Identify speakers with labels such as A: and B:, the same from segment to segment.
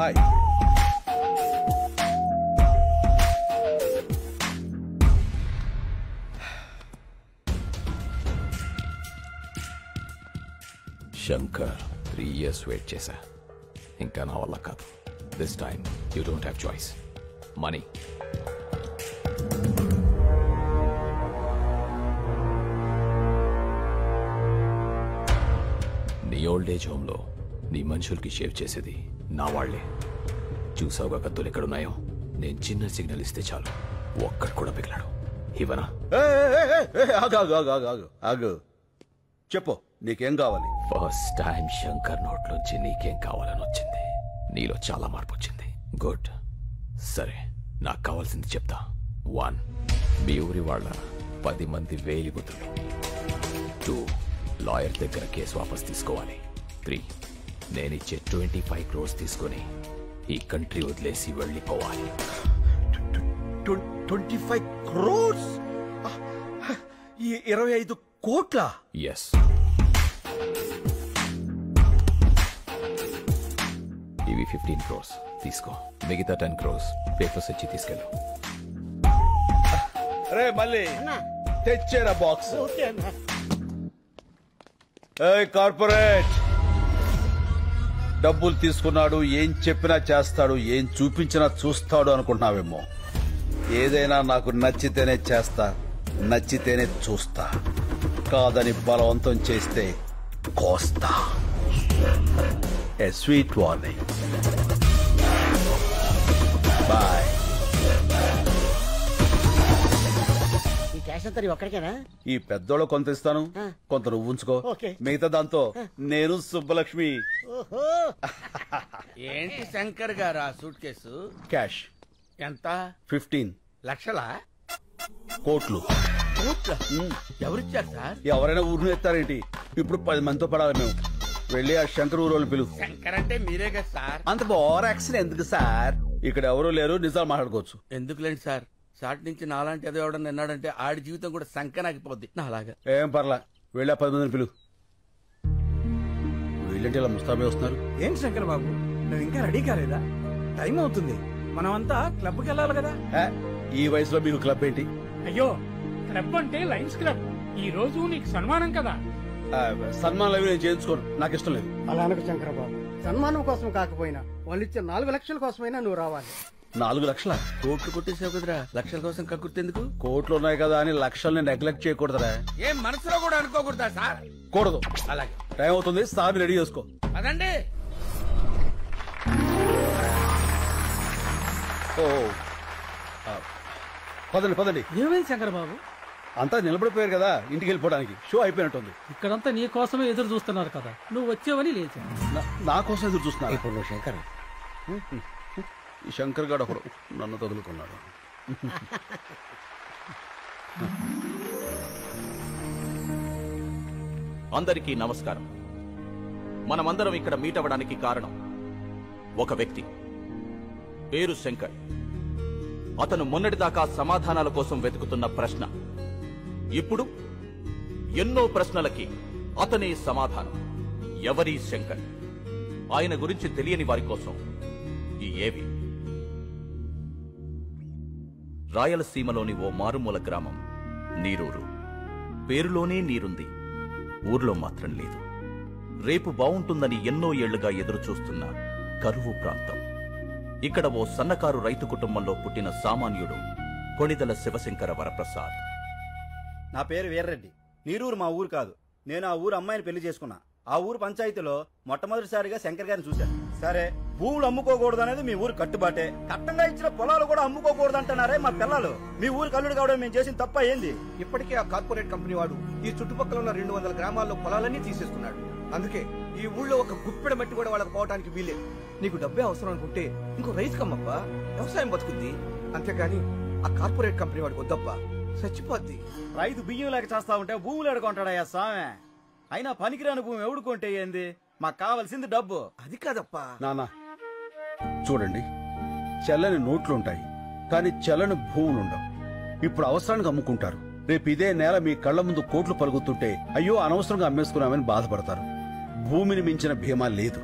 A: Hi.
B: Shankar 3 years wait చేశా. ఇంకా నా వల్ల కాదు. This time you don't have choice. Money. నీ ఓల్డ్ ఏజ్ హోమ్లో నీ మనుషులకి షేవ్ చేసేది నా వాళ్లే. చూసావుగా కత్తులు ఎక్కడున్నాయో? నేను చిన్న సిగ్నల్ ఇస్తే చాలు, ఒక్కడు కూడా పిగలాడు. ఇవనా?
A: ఆగు, చెప్పు, నీకేం కావాలి?
B: ఫస్ట్ టైం శంకర్ నోట్లోంచి నీకేం కావాలని వచ్చింది. నీలో చాలా మార్పు వచ్చింది. గుడ్. సరే, నాకు కావాల్సింది చెప్తా. 1, మీ ఊరి వాళ్ళ 10 మంది వేలిగుతులు. 2, లాయర్ దగ్గర కేసు వాపస్ తీసుకోవాలి. 3, నేనిచ్చే 25 crores తీసుకొని ఈ కంట్రీ వదిలేసి వెళ్ళిపోవాలి.
A: 25 crores? 25 కోట్ల?
B: ఎస్. ఇవి 15 crores తీసుకో. మిగతా 10 crores పేపర్స్ ఇచ్చి తీసుకెళ్ళు.
A: రే మళ్ళీ తెచ్చేరా బాక్స్. కార్పొరేట్ డబ్బులు తీసుకున్నాడు, ఏం చెప్పినా చేస్తాడు, ఏం చూపించినా చూస్తాడు అనుకుంటున్నావేమో. ఏదైనా నాకు నచ్చితేనే చేస్తా, నచ్చితేనే చూస్తా. కాదని బలవంతం చేస్తే కోస్తా. ఏ స్వీట్ వార్నింగ్. బాయ్. ఈ పెద్దోళ్ళు కొంత ఇస్తాను, కొంత నువ్వు ఉంచుకో. మిగతా దాంతో నేను సుబ్బలక్ష్మి.
C: ఏంటి శంకర్ గారు సూట్ కేసు?
A: క్యాష్.
C: ఎంత?
A: 15
C: లక్షలా?
A: కోట్లు.
C: ఎవరిచ్చారు సార్?
A: ఎవరైనా ఊరిని ఎత్తారేంటి? ఇప్పుడు 10 మందితో పడాలి మేము. వెళ్ళి ఆ శంకర్ ఊరోళ్ళని పిలువు.
C: శంకర్ అంటే మీరే కదా సార్.
A: అంత ఓవర్ యాక్షన్ ఎందుకు సార్? ఇక్కడ ఎవరూ లేరు, నిజాలు మాట్లాడుకోవచ్చు.
C: ఎందుకులేండి సార్, సాటి నుంచి నాలాంటి ఏదో ఎవడన్నా విన్నాడంటే ఆడి జీవితం కూడా సంకనాగిపోద్ది. నాలాగా.
A: ఏం పర్లా, వెళ్ళి ఆ 10 మందిని పిలువు. వీళ్ళంటే ఇలా ముస్తాబే వస్తున్నారు.
D: ఏం శంకర్ బాబు, నువ్వు ఇంకా రెడీ కాలేదా? టైం అవుతుంది, మనమంతా క్లబ్కి వెళ్ళాలి కదా.
A: ఈ వయసులో మీకు క్లబ్ ఏంటి?
E: అయ్యో, క్లబ్ అంటే లయన్స్ క్లబ్. ఈ రోజు నీకు సన్మానం కదా.
A: సన్మానాలు అవి నేను చేయించుకోను, నాకు ఇష్టం లేదు.
F: అలా అనకు శంకరబాబు, సన్మానం కోసం కాకపోయినా వాళ్ళు ఇచ్చే 4 లక్షల కోసమైనా నువ్వు రావాలి.
A: 4 లక్షల?
C: కోట్లు కొట్టేసావు కదరా, లక్షల కోసం కక్కుర్తెందుకు?
A: కోట్లు ఉన్నాయి కదా అని లక్షల్ని నెగ్లెక్ట్ చేయకూడదురా.
C: ఏం మనసులో కూడా అనుకోకూడదా సార్?
A: కూడదు.
C: అలాగే,
A: టైం అవుతుంది, సార్ రెడీ చేసుకో.
C: అదండి.
A: ఓ పదండి పదండి.
E: ఏమైంది శంకర్ బాబు?
A: అంతా నిలబడిపోయారు కదా, ఇంటికి వెళ్ళిపోవడానికి. షో అయిపోయినట్టుంది.
E: ఇక్కడంతా నీ కోసమే ఎదురు చూస్తున్నారు కదా, నువ్వు వచ్చావని లేచా.
A: నా కోసం ఎదురు చూస్తున్నారు.
F: ఇప్పుడు నువ్వు శంకర్,
A: ఈ శంకర్ గారు ఒకడు నన్ను తగులుకున్నాడు.
G: అందరికీ నమస్కారం. మనమందరం ఇక్కడ మీట్ అవ్వడానికి కారణం ఒక వ్యక్తి, పేరు శంకర్. అతను మొన్నటిదాకా సమాధానాల కోసం వెతుకుతున్న ప్రశ్న, ఇప్పుడు ఎన్నో ప్రశ్నలకి అతనే సమాధానం. ఎవరి శంకర్? ఆయన గురించి తెలియని వారి కోసం ఈ ఏవి. రాయలసీమలోని ఓ మారుమూల గ్రామం నీరూరు. పేరులోనే నీరుంది, ఊర్లో మాత్రం లేదు. రేపు బావుంటుందని ఎన్నో ఏళ్లుగా ఎదురుచూస్తున్న కరువు ప్రాంతం. ఇక్కడ ఓ సన్నకారు రైతు కుటుంబంలో పుట్టిన సామాన్యుడు కొణిదల శివశంకర వరప్రసాద్.
H: నా పేరు వీర్రెడ్డి. నీరూరు మా ఊరు కాదు, నేను ఆ ఊరు అమ్మాయిని పెళ్లి చేసుకున్నా. ఆ ఊరు పంచాయతీలో మొట్టమొదటిసారిగా శంకర్ గారిని చూశాను. సరే, భూములు అమ్ముకోకూడదు అనేది మీ ఊరు కట్టుబాటే. కట్టంగా ఇచ్చిన పొలాలు కూడా అమ్ముకోకూడదు అంటున్నారే మా పిల్లలు. మీ ఊరు కల్లుడు కావడం మేము చేసిన తప్ప ఏంది?
D: ఇప్పటికే ఆ కార్పొరేట్ కంపెనీ వాడు ఈ చుట్టుపక్కల ఉన్న 200 గ్రామాల్లో పొలాలన్నీ తీసేస్తున్నాడు. అందుకే ఈ ఊళ్ళో ఒక గుప్పెడ మట్టి కూడా వాళ్ళకి పోవడానికి వీలే. నీకు డబ్బే అవసరం అనుకుంటే ఇంకో రైతు కమ్మప్పా, వ్యవసాయం బతుకుద్ది. అంతేగాని ఆ కార్పొరేట్ కంపెనీ వాడికి వద్దప్పా, చచ్చిపోద్ది.
H: రైతు బియ్యం లేక చేస్తా ఉంటే భూములు ఎడుకుంటాడయ్యా స్వామి. అయినా పనికిరాని భూమి ఎవడుకుంటే ఏంది? మాకు కావాల్సింది డబ్బు.
D: అది కాదప్పా.
A: నాన్న చూడండి, చెల్లని నోట్లుంటాయి కానీ చెల్లని భూములుండవు. ఇప్పుడు అవసరానికి అమ్ముకుంటారు. రేపు ఇదే నేల మీ కళ్ల ముందు కోట్లు పలుకుతుంటే అయ్యో అనవసరంగా అమ్మేసుకున్నామని బాధపడతారు. భూమిని మించిన భీమా లేదు.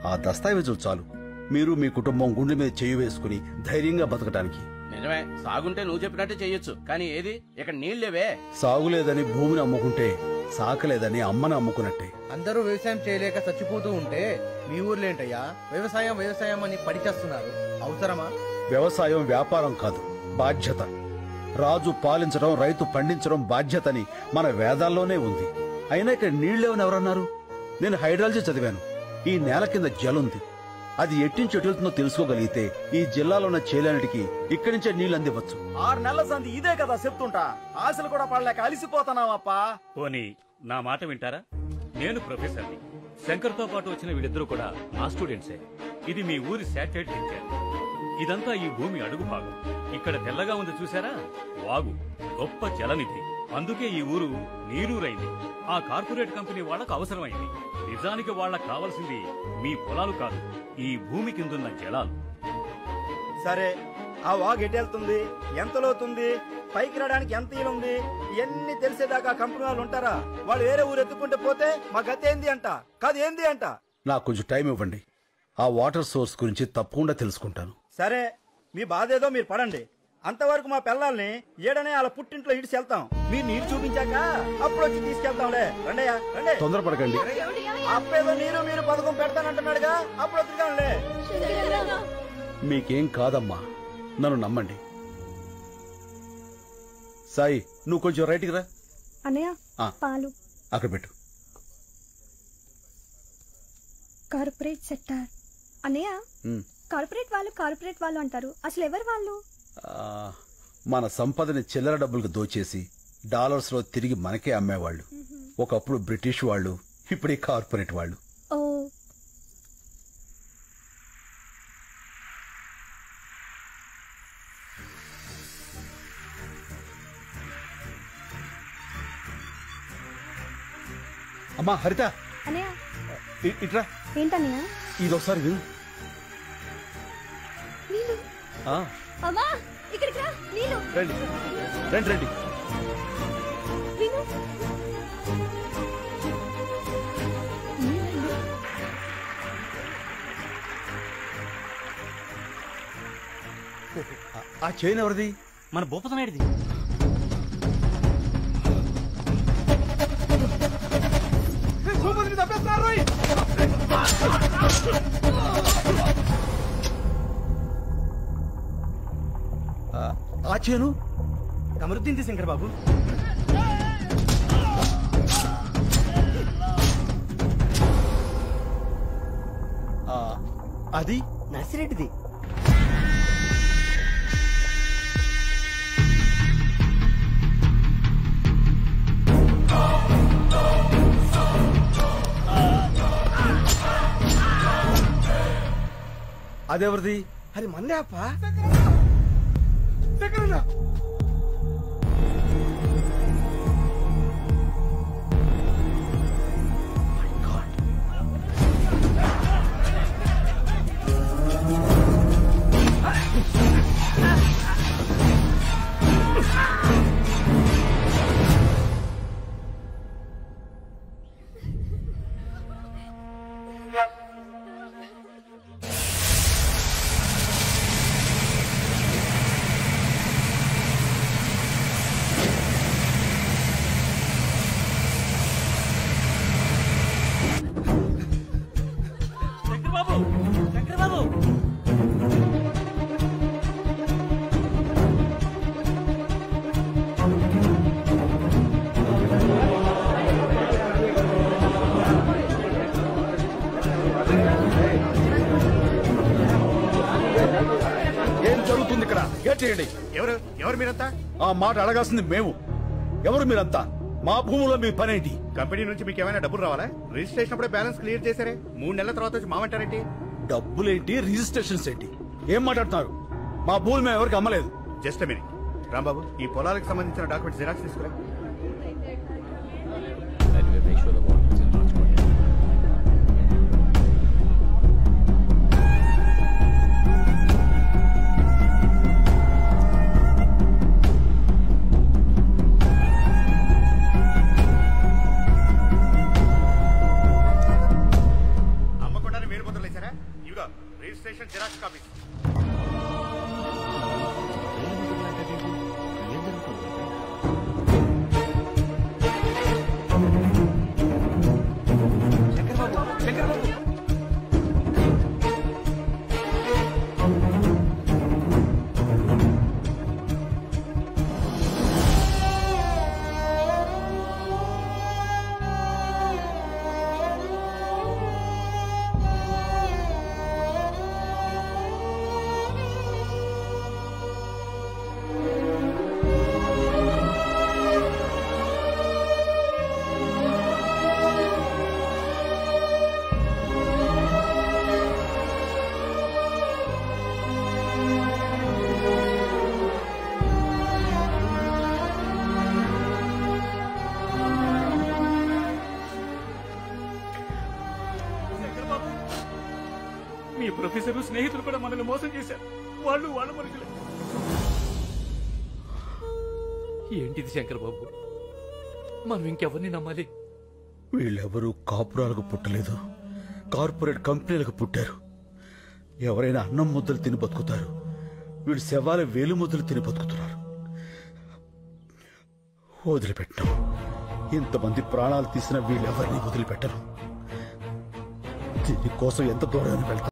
A: ఆ దస్తావేజులు చాలు, మీరు మీ కుటుంబం గుండె మీద చేయి వేసుకుని ధైర్యంగా బతకటానికి.
C: నిజమే, సాగుంటే నువ్వు చెప్పినట్టే చెయ్యొచ్చు. కానీ ఏది ఇక్కడ నీళ్లేవే.
A: సాగులేదని భూమిని అమ్ముకుంటే సాకలేదని అమ్మని అమ్ముకున్నట్టే.
D: అందరూ వ్యవసాయం చేయలేక చచ్చిపోతూ ఉంటే మీ ఊర్లో ఏంటయ్యా వ్యవసాయం వ్యవసాయం అని పడిచేస్తున్నారు? అవసరమా?
A: వ్యవసాయం వ్యాపారం కాదు, బాధ్యత. రాజు పాలించడం, రైతు పండించడం బాధ్యతని మన వేదాల్లోనే ఉంది. అయినా ఇక్కడ నీళ్లేవని ఎవరన్నారు? నేను హైడ్రాలజీ చదివాను. ఈ నేల కింద జలుంది. అది ఎట్టించి ఎటుతుందో తెలుసుకోగలిగితే ఈ జిల్లాలో ఉన్న చేలన్నిటికీ ఇక్కడి నుంచే నీళ్లు అందివచ్చు.
H: 6 నెలల సంది ఇదే కదా చెప్తుంటా. ఆశలు కూడా పడలేక అలిసిపోతున్నావప్పా.
I: పోనీ నా మాట వింటారా? నేను ప్రొఫెసర్ని. శంకర్తో పాటు వచ్చిన వీళ్ళిద్దరూ కూడా నా స్టూడెంట్సే. ఇది మీ ఊరి శాటిలైట్ పిక్చర్. ఇదంతా ఈ భూమి అడుగు భాగం. ఇక్కడ తెల్లగా ఉంది చూసారా? వాగు, గొప్ప జలనిధి. అందుకే ఈ ఊరు నీరూరైంది. ఆ కార్పొరేట్ కంపెనీ వాళ్లకు అవసరమైంది. నిజానికి వాళ్లకు కావాల్సింది మీ పొలాలు కాదు, ఈ భూమి కిందున్న జలాలు.
H: సరే, ఆ వాగు ఎటెళ్తుంది, ఎంత లోతుంది, పైకి రావడానికి ఎంత ఈలుంది, ఇవన్నీ తెలిసేదాకా కంపెనీ వాళ్ళు ఉంటారా? వాళ్ళు వేరే ఊరు ఎత్తుకుంటే పోతే మా గతి ఏంది అంట, కాదు ఏంది అంట.
A: నాకు కొంచెం టైం ఇవ్వండి. ఆ వాటర్ సోర్స్ గురించి తప్పకుండా తెలుసుకుంటాను.
H: సరే, మీ బాధ ఏదో మీరు పడండి. అంతవరకు మా పిల్లల్ని ఏడనే వాళ్ళ పుట్టింట్లో ఇడిచి వెళ్తాం. మీరు నీరు చూపించాక అప్పుడు వచ్చి తీసుకెళ్తాంలే. రండయ్యా రండి.
A: తొందరపడకండి.
H: అప్పేదో నీరు మీరు పథకం పెడతానంటున్నాడుగా, అప్పుడు వద్దుగాంలే.
A: మీకేం కాదమ్మా, నన్ను నమ్మండి. సాయి, నువ్వు కొంచెం రైట్కి రా.
J: అన్నయ్య, పాలు
A: అక్కడ పెట్టు.
J: Corporate sector. అన్నయ్య, కార్పొరేట్ వాళ్ళు అంటారు. అసలు ఎవరు వాళ్ళు?
A: మన సంపదని చిల్లర డబ్బులకు దోచేసి డాలర్స్ లో తిరిగి మనకే అమ్మేవాళ్ళు. ఒకప్పుడు బ్రిటిష్ వాళ్ళు, ఇప్పుడు ఈ కార్పొరేట్ వాళ్ళు.
J: ఓ,
A: అమ్మా హరిత,
J: అన్నయ్య.
A: ఇట్రా.
J: ఏంటన్నయ్య?
A: ఇదొకసారి విను.
J: నీళ్ళు. అమ్మా, ఇక్కడికి రా. నీళ్ళు.
A: రండి రండి రండి.
J: విను.
A: ఆ చైన్ ఎవరిది?
I: మన భూపతనాయుడిది.
A: ఆ చేను
D: కమరుద్దీన్ శంకర్ బాబు.
A: అది
D: నర్సిరెడ్డిది.
A: అదెవరిది?
D: అది మందే అప్ప.
A: ఏం జరుగుతుంది ఇక్కడ? గట్టియండి.
I: ఎవరు మీరంతా?
A: ఆ మాట అడగాల్సింది మేము. ఎవరు మీరంతా? మా భూములో మీ పనేంటి?
I: కంపెనీ నుంచి మీకు ఏమైనా డబ్బులు రావాలా? రిజిస్ట్రేషన్ అప్పుడే బ్యాలెన్స్ క్లియర్ చేశారే. 3 నెలల తర్వాత వచ్చి మామంటారేంటి?
A: డబ్బులేంటి, రిజిస్ట్రేషన్స్ ఏంటి? ఏం మాట్లాడుతున్నారు? మా భూములు మేము ఎవరికి అమ్మలేదు.
I: జస్ట్ మినిట్ రాంబాబు, ఈ పొలాలకు సంబంధించిన డాక్యుమెంట్స్ జిరాక్స్ తీసుకురా. అమ్మకుండానే మీరు
K: పేపర్లు వేసారా? ఇవిగా రిజిస్ట్రేషన్ జిరాక్స్ కాపీస్.
I: మీ ప్రొఫెసర్ స్నేహితులు కూడా మనల్ని మోసం చేశారు. వాళ్ళు వాళ్ళ మనుషులే. ఏంటిది శంకర్ బాబు, మనం ఇంకెవరిని నమ్మాలి?
A: వీళ్ళెవరూ కాపురాలకు పుట్టలేదు, కార్పొరేట్ కంపెనీలకు పుట్టారు. ఎవరైనా అన్నం ముద్దలు తిని బతుకుతారు, వీళ్ళు శవాల వేలు ముద్దలు తిని బతుకుతున్నారు. వదిలిపెట్టం. ఇంతమంది ప్రాణాలు తీసిన వీళ్ళెవరిని వదిలిపెట్టరు. దీనికోసం ఎంత దూరం వెళ్తారు.